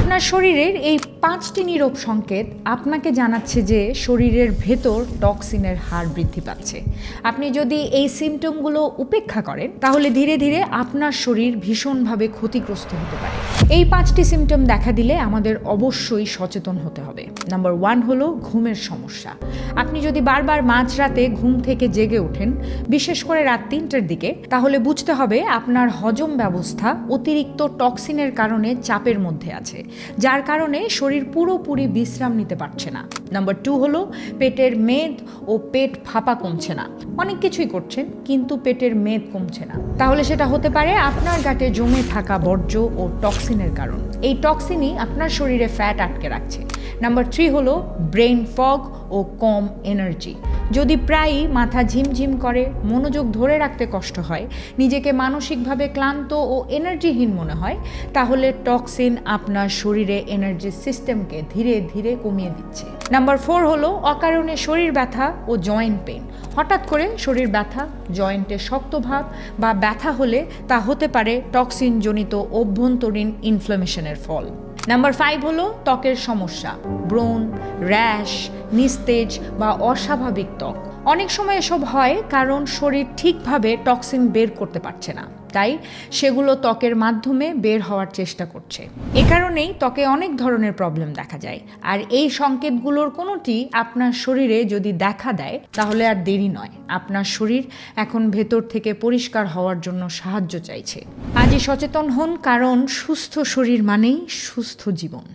আপনার শরীরের এই 5টি নীরব সংকেত আপনাকে জানাচ্ছে যে শরীরের ভেতর টক্সিনের হার বৃদ্ধি পাচ্ছে। আপনি যদি এই সিমটমগুলো উপেক্ষা করেন তাহলে ধীরে ধীরে আপনার শরীর ভীষণভাবে ক্ষতিগ্রস্ত হতে পারে। এই 5টি সিমটম দেখা দিলে আমাদের অবশ্যই সচেতন হতে হবে। নাম্বার 1 হলো ঘুমের সমস্যা। আপনি যদি বারবার মাঝরাতে ঘুম থেকে জেগে ওঠেন, বিশেষ করে রাত 3টার দিকে, তাহলে বুঝতে হবে আপনার হজম ব্যবস্থা অতিরিক্ত টক্সিনের কারণে চাপের মধ্যে আছে, যার কারণে শরীর পুরোপুরি বিশ্রাম নিতে পারছে না। নাম্বার 2 হলো পেটের মেদ ও পেট ফাঁপা কমছে না। অনেক কিছুই করছেন কিন্তু পেটের মেদ কমছে না, তাহলে সেটা হতে পারে আপনার গাটে জমে থাকা বর্জ্য ও টক্সিনের কারণ। এই টক্সিনই আপনার শরীরে ফ্যাট আটকে রাখছে। নাম্বার 3 হলো ব্রেন ফগ ও কম এনার্জি। যদি প্রায়ই মাথা ঝিমঝিম করে, মনোযোগ ধরে রাখতে কষ্ট হয়, নিজেকে মানসিকভাবে ক্লান্ত ও এনার্জিহীন মনে হয়, তাহলে টক্সিন আপনার শরীরে এনার্জি সিস্টেমকে ধীরে ধীরে কমিয়ে দিচ্ছে। নাম্বার 4 হলো অকারণে শরীর ব্যথা ও জয়েন্ট পেন। হঠাৎ করে শরীর ব্যথা, জয়েন্টে শক্তভাব বা ব্যথা হলে তা হতে পারে টক্সিনজনিত অভ্যন্তরীণ ইনফ্লামেশনের ফল। নাম্বার 5 হলো ত্বকের সমস্যা, ব্রণ, র্যাশ, নিস্তেজ বা অস্বাভাবিক ত্বক। অনেক সময় এসব হয় কারণ শরীর ঠিকভাবে টক্সিন বের করতে পারছে না, তাই সেগুলো ত্বকের মাধ্যমে বের হওয়ার চেষ্টা করছে। এ কারণেই ত্বকে অনেক ধরনের প্রবলেম দেখা যায়। আর এই সংকেতগুলোর কোনোটি আপনার শরীরে যদি দেখা দেয় তাহলে আর দেরি নয়, আপনার শরীর এখন ভেতর থেকে পরিষ্কার হওয়ার জন্য সাহায্য চাইছে। আজই সচেতন হন, কারণ সুস্থ শরীর মানেই সুস্থ জীবন।